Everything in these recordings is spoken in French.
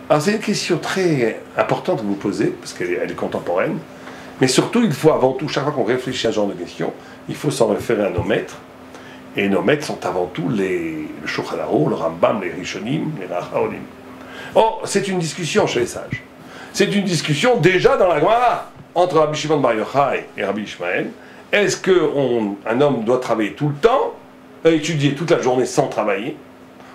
Alors c'est une question très importante que vous posez, parce qu'elle est contemporaine, mais surtout il faut avant tout, chaque fois qu'on réfléchit à ce genre de questions, il faut s'en référer à nos maîtres, et nos maîtres sont avant tout le Shulchan Aruch, le Rambam, les Rishonim, les Rachaonim. Or, c'est une discussion chez les sages. C'est une discussion déjà dans la Gemara, entre Rabbi Shimon Bar Yochai et Rabbi Ishmael. Est-ce qu'un homme doit travailler tout le temps, étudier toute la journée sans travailler,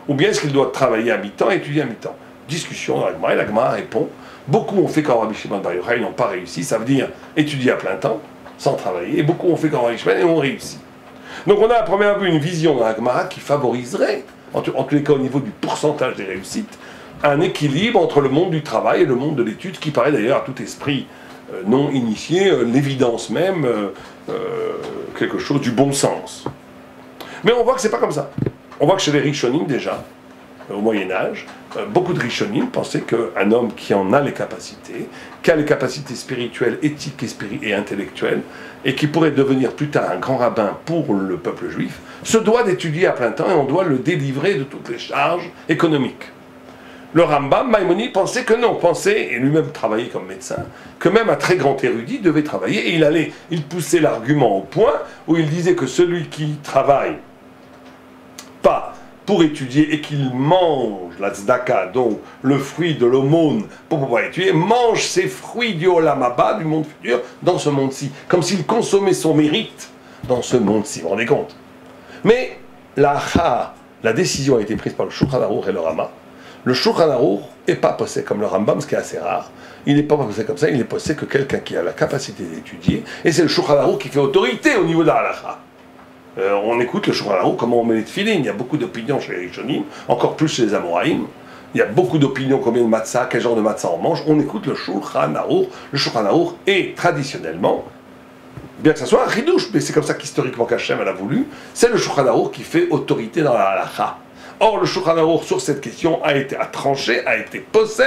ou bien est-ce qu'il doit travailler à mi-temps et étudier à mi-temps? Discussion dans la Gemara, et la Gemara répond, beaucoup ont fait comme Rabbi Shimon Bar Yochai, ils n'ont pas réussi, ça veut dire étudier à plein temps, sans travailler, et beaucoup ont fait comme Rabbi Ishmael et ont réussi. Donc on a à première vue une vision dans la Gemara qui favoriserait, en tous les cas au niveau du pourcentage des réussites, un équilibre entre le monde du travail et le monde de l'étude, qui paraît d'ailleurs à tout esprit non initié, l'évidence même, quelque chose du bon sens. Mais on voit que c'est pas comme ça. On voit que chez les Rishonim déjà, au Moyen-Âge, beaucoup de Rishonim pensaient qu'un homme qui en a les capacités, qui a les capacités spirituelles, éthiques et intellectuelles, et qui pourrait devenir plus tard un grand rabbin pour le peuple juif, se doit d'étudier à plein temps et on doit le délivrer de toutes les charges économiques. Le Rambam, Maïmonide, pensait que non, pensait, et lui-même travaillait comme médecin, que même un très grand érudit devait travailler, et il poussait l'argument au point où il disait que celui qui travaille pas pour étudier et qu'il mange la tzedaka, donc le fruit de l'aumône pour pouvoir étudier, mange ces fruits du olam haba, du monde futur, dans ce monde-ci, comme s'il consommait son mérite dans ce monde-ci, vous vous rendez compte? Mais la décision a été prise par le Shulchan Aruch et le Rama. Le Shulchan Aruch n'est pas posé comme le Rambam, ce qui est assez rare. Il n'est pas posé comme ça, il est posé que quelqu'un qui a la capacité d'étudier, et c'est le Shulchan Aruch qui fait autorité au niveau de la halakha. On écoute le Shulchan Aruch, comment on met les tefilines. Il y a beaucoup d'opinions chez les Rishonim, encore plus chez les Amoraïm. Il y a beaucoup d'opinions, combien de matzah, quel genre de matzah on mange. On écoute le Shulchan Aruch. Le Shulchan Aruch est traditionnellement, bien que ça soit un chidouche, mais c'est comme ça qu'historiquement qu'Hachem elle a voulu, c'est le Shulchan Aruch qui fait autorité dans la halakha. Or, le Shulchan Aruch sur cette question a été tranché, a été posé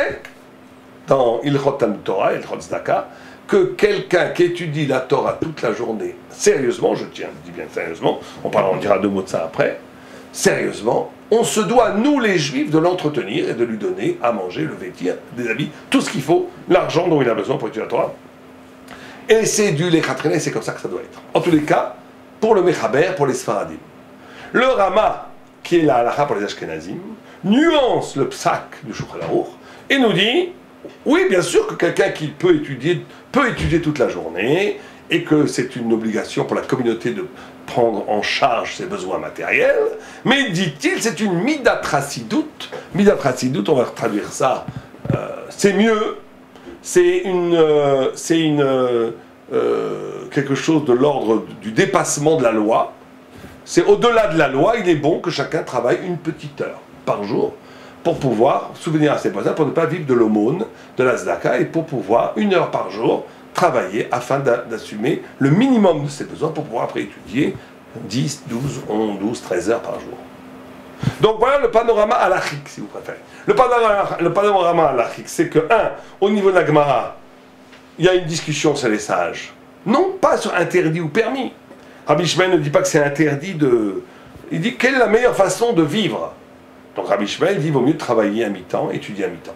dans Ilchot Talmud Torah, Ilchot Tzedaka, que quelqu'un qui étudie la Torah toute la journée, sérieusement, je dis bien sérieusement, on dira deux mots de ça après, sérieusement, on se doit, nous les Juifs, de l'entretenir et de lui donner à manger, le vêtir, des habits, tout ce qu'il faut, l'argent dont il a besoin pour étudier la Torah. Et c'est du Lechatrina, c'est comme ça que ça doit être. En tous les cas, pour le Mechaber, pour les Sfaradim. Le Rama, qui est la halakha pour les Ashkenazim, nuance le psak du Shulchan Aruch et nous dit, oui, bien sûr que quelqu'un qui peut étudier toute la journée et que c'est une obligation pour la communauté de prendre en charge ses besoins matériels, mais dit-il, c'est une midat chasidut. Midat chasidut, on va traduire ça, c'est mieux, c'est quelque chose de l'ordre du dépassement de la loi. C'est au-delà de la loi, il est bon que chacun travaille une petite heure par jour pour pouvoir souvenir à ses voisins, pour ne pas vivre de l'aumône, de la tzedaka, et pour pouvoir, une heure par jour, travailler afin d'assumer le minimum de ses besoins pour pouvoir après étudier 10, 12, 11, 12, 13 heures par jour. Donc voilà le panorama halachique, si vous préférez. Le panorama halachique, c'est que, au niveau de la Gemara, il y a une discussion sur les sages. Non pas sur interdit ou permis. Rabbi Ishmael ne dit pas que c'est interdit de... Il dit quelle est la meilleure façon de vivre. Donc Rabbi Ishmael dit il vaut mieux travailler à mi-temps, étudier à mi-temps.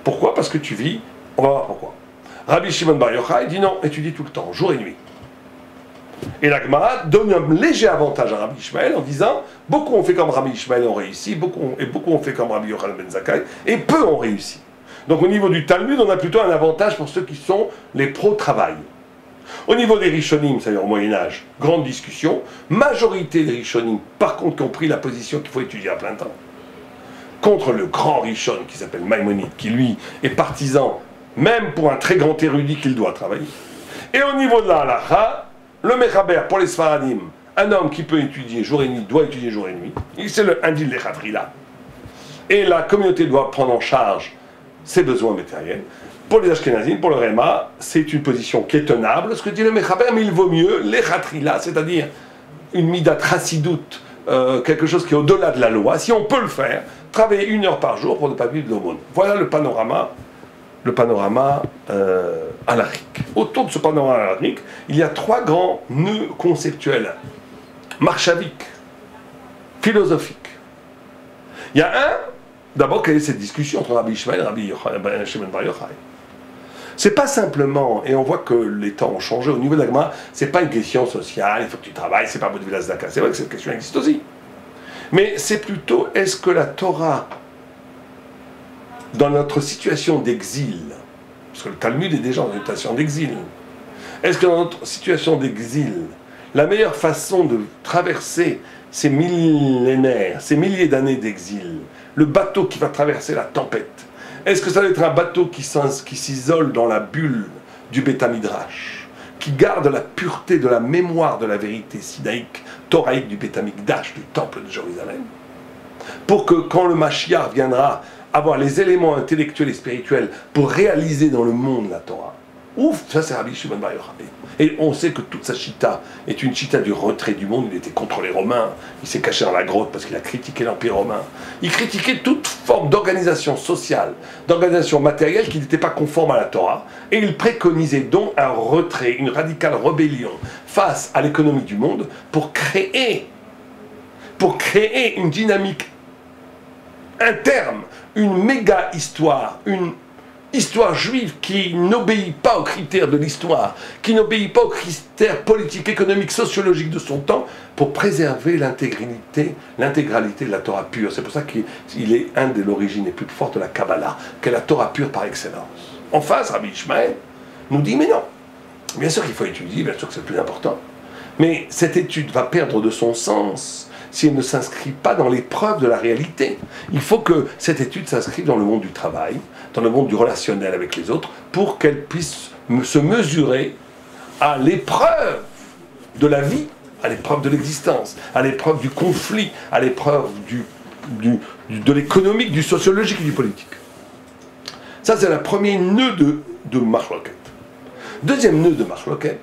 Pourquoi? Parce que tu vis... On va voir pourquoi. Rabbi Shimon Bar Yochai dit non, étudie tout le temps, jour et nuit. Et la Gemara donne un léger avantage à Rabbi Ishmael en disant beaucoup ont fait comme Rabbi Ishmael et ont réussi, beaucoup ont fait comme Rabbi Yochanan ben Zakkai, et peu ont réussi. Donc au niveau du Talmud, on a plutôt un avantage pour ceux qui sont les pro-travail. Au niveau des Rishonim, c'est-à-dire au Moyen-Âge, grande discussion, majorité des Rishonim, par contre, qui ont pris la position qu'il faut étudier à plein temps, contre le grand Rishon qui s'appelle Maïmonide, qui lui est partisan, même pour un très grand érudit qu'il doit travailler. Et au niveau de la halakha, le Mechaber pour les Sfaradim, un homme qui peut étudier jour et nuit, doit étudier jour et nuit, c'est le Indil Lechatrila. Et la communauté doit prendre en charge ses besoins matériels. Pour les Ashkenazim, pour le Réma, c'est une position qui est tenable, ce que dit le Mechaber, mais il vaut mieux l'Echatrila, c'est-à-dire une midat chasidut, quelque chose qui est au-delà de la loi, si on peut le faire, travailler une heure par jour pour ne pas vivre de l'aumône. Voilà le panorama halachique. Autour de ce panorama halachique, il y a trois grands nœuds conceptuels, marchaviques, philosophiques. Il y a D'abord, quelle est cette discussion entre Rabbi Ishmael et Rabbi Shimon Bar Yochai? C'est pas simplement, et on voit que les temps ont changé au niveau de la Gemara, c'est pas une question sociale, il faut que tu travailles, c'est pas Bodvila Zdaka. C'est vrai que cette question existe aussi. Mais c'est plutôt, est-ce que la Torah, dans notre situation d'exil, parce que le Talmud est déjà dans une situation d'exil, est-ce que dans notre situation d'exil, la meilleure façon de traverser ces millénaires, ces milliers d'années d'exil, le bateau qui va traverser la tempête, est-ce que ça doit être un bateau qui s'isole dans la bulle du Beth Midrash, qui garde la pureté de la mémoire de la vérité sinaïque, thoraïque du Beth Mikdash, du temple de Jérusalem, pour que quand le Mashiach viendra avoir les éléments intellectuels et spirituels pour réaliser dans le monde la Torah? Ouf, ça c'est Rabbi Shimon Bar Yochai. Et on sait que toute sa chita est une chita du retrait du monde. Il était contre les Romains, il s'est caché dans la grotte parce qu'il a critiqué l'Empire romain. Il critiquait toute forme d'organisation sociale, d'organisation matérielle qui n'était pas conforme à la Torah. Et il préconisait donc un retrait, une radicale rébellion face à l'économie du monde pour créer une dynamique interne, une méga histoire, une histoire juive qui n'obéit pas aux critères de l'histoire, qui n'obéit pas aux critères politiques, économiques, sociologiques de son temps, pour préserver l'intégralité de la Torah pure. C'est pour ça qu'il est un de l'origine les plus fortes de la Kabbalah, qu'est la Torah pure par excellence. En face, Rabbi Ishmael nous dit, mais non, bien sûr qu'il faut étudier, bien sûr que c'est le plus important, mais cette étude va perdre de son sens si elle ne s'inscrit pas dans l'épreuve de la réalité. Il faut que cette étude s'inscrive dans le monde du travail, dans le monde du relationnel avec les autres, pour qu'elle puisse se mesurer à l'épreuve de la vie, à l'épreuve de l'existence, à l'épreuve du conflit, à l'épreuve de l'économique, du sociologique et du politique. Ça, c'est le premier nœud de Machloket. Deuxième nœud de Machloket,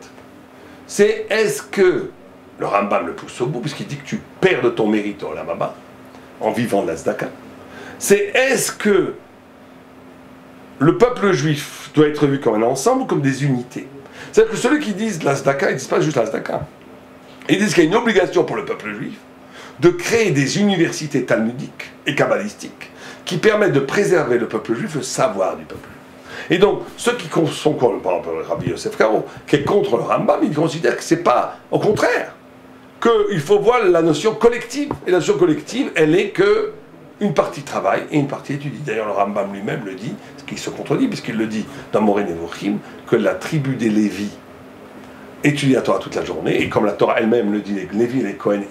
c'est est-ce que le Rambam le pousse au bout, puisqu'il dit que tu perds de ton mérite au Olam Haba, en vivant de la Tzedaka. C'est est-ce que le peuple juif doit être vu comme un ensemble ou comme des unités? C'est-à-dire que ceux qui disent la Tzedaka, ils ne disent pas juste la Tzedaka. Ils disent qu'il y a une obligation pour le peuple juif de créer des universités talmudiques et kabbalistiques qui permettent de préserver le peuple juif, le savoir du peuple juif. Et donc, ceux qui sont contre, par exemple, Rabbi Yosef Karo, qui est contre le Rambam, ils considèrent que c'est pas, au contraire, qu'il faut voir la notion collective. Et la notion collective, elle est que une partie travaille et une partie étudie. D'ailleurs, le Rambam lui-même le dit, ce qui se contredit, puisqu'il le dit dans Moreh Nevuchim, que la tribu des Lévis étudie la Torah toute la journée, et comme la Torah elle-même le dit, les Lévis et les Kohen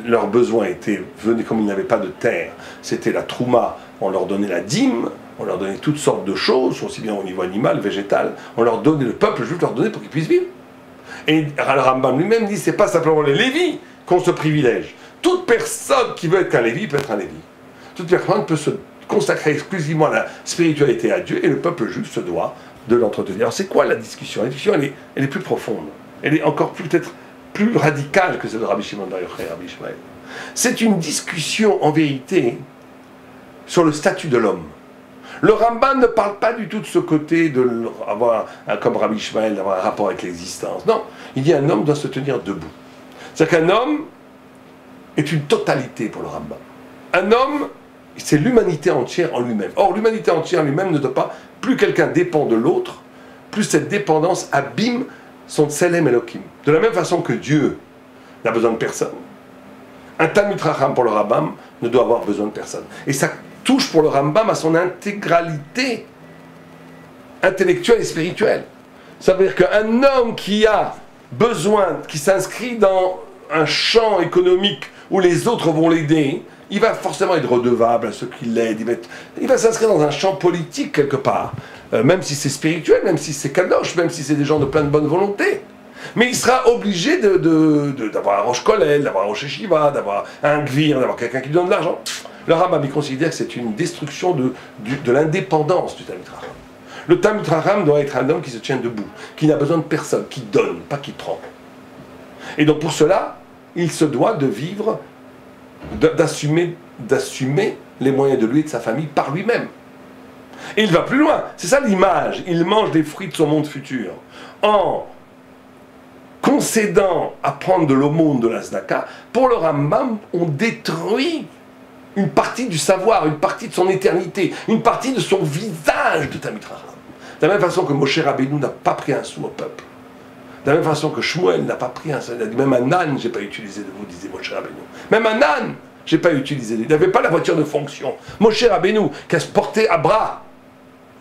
leurs besoins venaient comme ils n'avaient pas de terre, c'était la trouma, on leur donnait la dîme, on leur donnait toutes sortes de choses, aussi bien au niveau animal, végétal, on leur donnait, le peuple juif leur donnait pour qu'ils puissent vivre. Et le Rambam lui-même dit, c'est pas simplement les Lévis qu'on se privilège. Toute personne qui veut être un Lévi peut être un Lévi. Toute personne peut se consacrer exclusivement à la spiritualité à Dieu, et le peuple juif se doit de l'entretenir. Alors c'est quoi la discussion? La discussion, elle est plus profonde. Elle est encore peut-être plus radicale que celle de Rabbi Shimon Bar Yochai et Rabbi Ishmael. C'est une discussion, en vérité, sur le statut de l'homme. Le Rambam ne parle pas du tout de ce côté d'avoir, comme Rabbi Ishmael, d'avoir un rapport avec l'existence. Non, il dit un homme doit se tenir debout. C'est-à-dire qu'un homme est une totalité pour le Rambam. Un homme, c'est l'humanité entière en lui-même. Or, l'humanité entière en lui-même ne doit pas, plus quelqu'un dépend de l'autre, plus cette dépendance abîme son Tselem Elohim. De la même façon que Dieu n'a besoin de personne, un Talmid Chacham pour le Rambam ne doit avoir besoin de personne. Et ça touche pour le Rambam à son intégralité intellectuelle et spirituelle. Ça veut dire qu'un homme qui a besoin, qui s'inscrit dans un champ économique où les autres vont l'aider, il va forcément être redevable à ceux qui l'aident, il va s'inscrire dans un champ politique quelque part, même si c'est spirituel, même si c'est kadosh, même si c'est des gens de plein de bonne volonté. Mais il sera obligé d'avoir un rosh kollel, d'avoir un rosh yeshiva, d'avoir un gvir, d'avoir quelqu'un qui lui donne de l'argent. Le Rambam, il considère que c'est une destruction de l'indépendance du Talmid Chacham. Le Talmid Chacham doit être un homme qui se tient debout, qui n'a besoin de personne, qui donne, pas qui trempe. Et donc pour cela, il se doit de vivre, d'assumer les moyens de lui et de sa famille par lui-même. Et il va plus loin. C'est ça l'image. Il mange des fruits de son monde futur. En concédant à prendre de l'aumône de la Tzedaka, pour le Rambam, on détruit une partie du savoir, une partie de son éternité, une partie de son visage de Talmid Chacham. De la même façon que Moshe Rabbeinu n'a pas pris un sou au peuple. De la même façon que Shmuel n'a pas pris un sou. Il a dit, même un âne, je n'ai pas utilisé de vous, disait Moshe Rabbeinu. Même un âne, je n'ai pas utilisé. Il n'avait pas la voiture de fonction. Moshe Rabbeinu, qui a porté à bras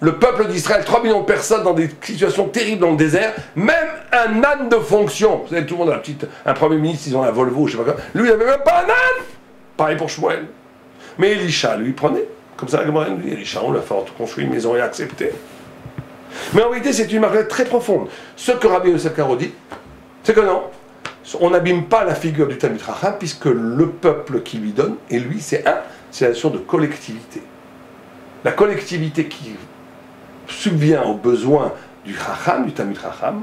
le peuple d'Israël, 3 millions de personnes dans des situations terribles dans le désert, même un âne de fonction. Vous savez, tout le monde a un premier ministre, ils ont un Volvo, je ne sais pas quoi. Lui, il n'avait même pas un âne. Pareil pour Shmuel. Mais Elisha, lui, prenait. Comme ça, la Gemara nous dit, Elisha, on l'a fait construire une maison et accepté. Mais en réalité, c'est une marque très profonde. Ce que Rabbi Yosef Karo dit, c'est que non, on n'abîme pas la figure du Talmid Chacham, puisque le peuple qui lui donne, et lui, c'est la notion de collectivité. La collectivité qui subvient aux besoins du Chacham, du Talmid Chacham,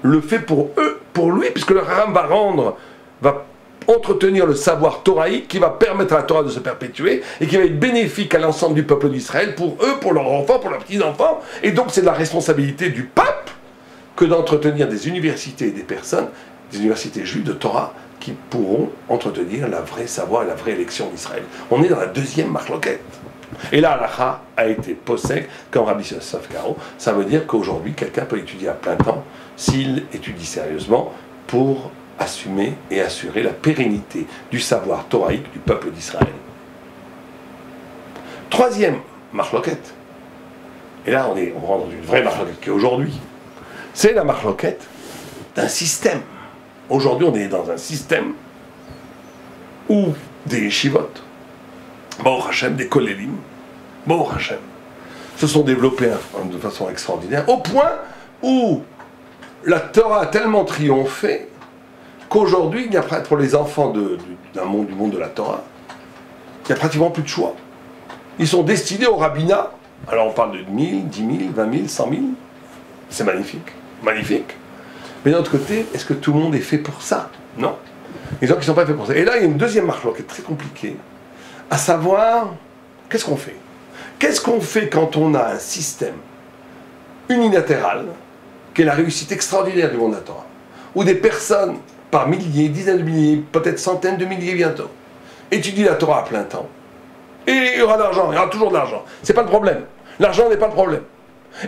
le fait pour eux, pour lui, puisque le Chacham va entretenir le savoir thoraïque qui va permettre à la Torah de se perpétuer et qui va être bénéfique à l'ensemble du peuple d'Israël, pour eux, pour leurs enfants, pour leurs petits-enfants. Et donc c'est de la responsabilité du pape que d'entretenir des universités et des personnes, des universités juives de Torah, qui pourront entretenir la vraie savoir et la vraie élection d'Israël. On est dans la deuxième marloquette. Et là, l'halakha a été possèque comme Rabbi Yosef Karo. Ça veut dire qu'aujourd'hui, quelqu'un peut étudier à plein temps s'il étudie sérieusement pour assumer et assurer la pérennité du savoir thoraïque du peuple d'Israël. Troisième marloquette, et là on rentre dans une vraie marloquette qui est aujourd'hui, c'est la marloquette d'un système. Aujourd'hui on est dans un système où des yeshivot, Baruch Hashem, des kolélim, Baruch Hashem, se sont développés de façon extraordinaire, au point où la Torah a tellement triomphé qu'aujourd'hui, il n'y a pas, pour les enfants du monde de la Torah, il n'y a pratiquement plus de choix. Ils sont destinés au rabbinat. Alors on parle de 1000, 10 000, 20 000, 100 000. C'est magnifique. Magnifique. Mais d'un autre côté, est-ce que tout le monde est fait pour ça? Non. Les gens qui ne sont pas faits pour ça. Et là, il y a une deuxième marche qui est très compliquée, à savoir, qu'est-ce qu'on fait? Qu'est-ce qu'on fait quand on a un système unilatéral, qui est la réussite extraordinaire du monde de la Torah, où des personnes, par milliers, dizaines de milliers, peut-être centaines de milliers bientôt, étudient la Torah à plein temps. Et il y aura de l'argent, il y aura toujours de l'argent. C'est pas le problème. L'argent n'est pas le problème.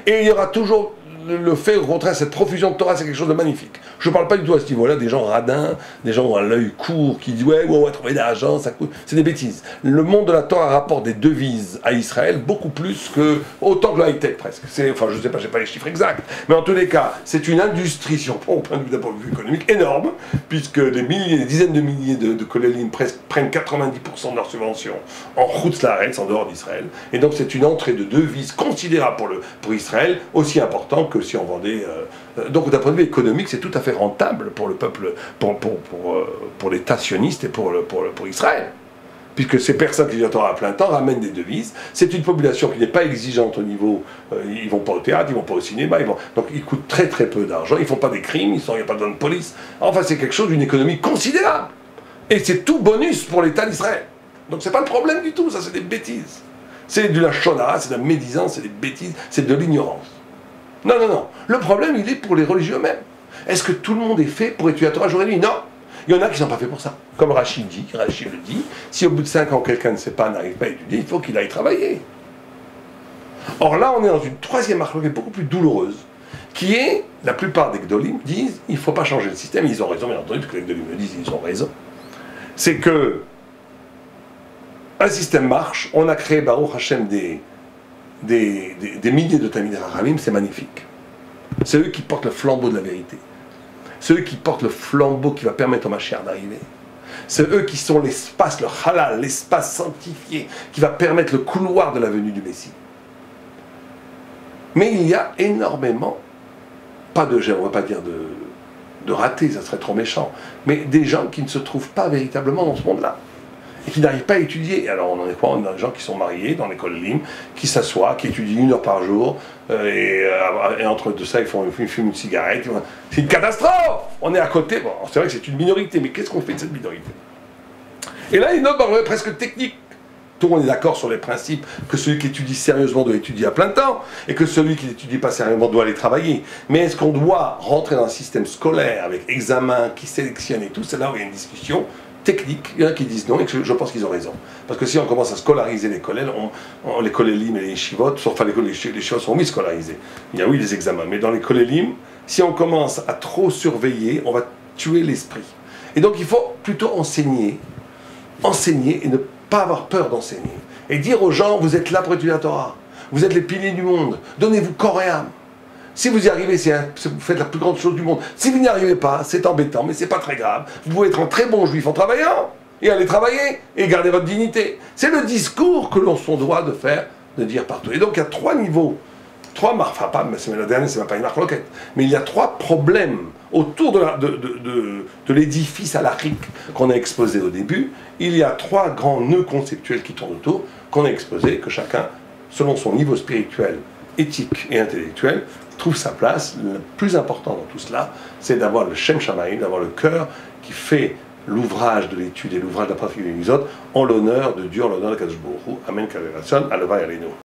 Et il y aura toujours le fait, au contraire, cette profusion de Torah, c'est quelque chose de magnifique. Je ne parle pas du tout à ce niveau-là, des gens radins, des gens à l'œil court, qui disent ouais, on va trouver de l'argent, ça coûte. C'est des bêtises. Le monde de la Torah rapporte des devises à Israël beaucoup plus que, autant que le high-tech presque. Enfin, je ne sais pas, je n'ai pas les chiffres exacts, mais en tous les cas, c'est une industrie, si on prend au point de vue économique, énorme, puisque des milliers, des dizaines de milliers de kolélim prennent 90% de leurs subventions en Chutz Laaretz, en dehors d'Israël. Et donc c'est une entrée de devises considérable pour Israël, aussi important que si on vendait. Donc d'un point de vue économique, c'est tout à fait rentable pour le peuple, pour l'État sioniste et pour Israël. Puisque ces personnes qui vivent à plein temps ramènent des devises. C'est une population qui n'est pas exigeante au niveau. Ils ne vont pas au théâtre, ils ne vont pas au cinéma, donc ils coûtent très très peu d'argent, ils ne font pas des crimes, il n'y a pas besoin de police. Enfin, c'est quelque chose d'une économie considérable. Et c'est tout bonus pour l'État d'Israël. Donc c'est pas le problème du tout, ça c'est des bêtises. C'est de la shona, c'est de la médisance, c'est des bêtises, c'est de l'ignorance. Non, non, non. Le problème, il est pour les religieux eux-mêmes. Est-ce que tout le monde est fait pour étudier la Torah jour et nuit? Non. Il y en a qui ne sont pas faits pour ça. Comme Rachid le dit, si au bout de 5 ans, quelqu'un ne sait pas, n'arrive pas à étudier, il faut qu'il aille travailler. Or là, on est dans une troisième marque qui est beaucoup plus douloureuse, qui est, la plupart des Gdolim disent, il ne faut pas changer le système, ils ont raison, bien entendu, parce que les Gdolim me disent, ils ont raison. C'est que un système marche, on a créé, Baruch Hashem, des milliers de Talmidei Chachamim, c'est magnifique. C'est eux qui portent le flambeau de la vérité. C'est eux qui portent le flambeau qui va permettre au Mashiach d'arriver. C'est eux qui sont l'espace, le halal, l'espace sanctifié, qui va permettre le couloir de la venue du Messie. Mais il y a énormément, on ne va pas dire de ratés, ça serait trop méchant, mais des gens qui ne se trouvent pas véritablement dans ce monde-là. Et qui n'arrivent pas à étudier. Alors on en est quoi? On a des gens qui sont mariés dans l'école Lim, qui s'assoient, qui étudient 1 heure par jour, et entre deux ça, ils fument une cigarette. C'est une catastrophe! On est à côté. Bon, c'est vrai que c'est une minorité, mais qu'est-ce qu'on fait de cette minorité? Et là, il y a une autre presque technique. Tout le monde est d'accord sur les principes que celui qui étudie sérieusement doit étudier à plein temps, et que celui qui n'étudie pas sérieusement doit aller travailler. Mais est-ce qu'on doit rentrer dans un système scolaire avec examen qui sélectionne et tout? C'est là où il y a une discussion technique. Il y en a qui disent non, et je pense qu'ils ont raison. Parce que si on commence à scolariser les kollels, les kollelim et les yeshivot, enfin les yeshivot sont oui scolarisés. Il y a oui des examens, mais dans les kollelim, si on commence à trop surveiller, on va tuer l'esprit. Et donc il faut plutôt enseigner et ne pas avoir peur d'enseigner. Et dire aux gens, vous êtes là pour étudier la Torah, vous êtes les piliers du monde, donnez-vous corps et âme. Si vous y arrivez, vous faites la plus grande chose du monde. Si vous n'y arrivez pas, c'est embêtant, mais c'est pas très grave. Vous pouvez être un très bon juif en travaillant, et aller travailler, et garder votre dignité. C'est le discours que l'on se doit de faire, de dire partout. Et donc il y a 3 niveaux, la dernière, c'est pas une marque loquette, mais il y a 3 problèmes autour de l'édifice halachique qu'on a exposé au début. Il y a 3 grands nœuds conceptuels qui tournent autour, qu'on a exposés, que chacun, selon son niveau spirituel, éthique et intellectuel, trouve sa place. Le plus important dans tout cela, c'est d'avoir le Shem Shamayim, d'avoir le cœur qui fait l'ouvrage de l'étude et l'ouvrage de la pratique des mitzvot en l'honneur de Dieu, en l'honneur de Kadosh Baruch Hu. Amen, Kadosh Baruch Hu, Aleva Yalenu.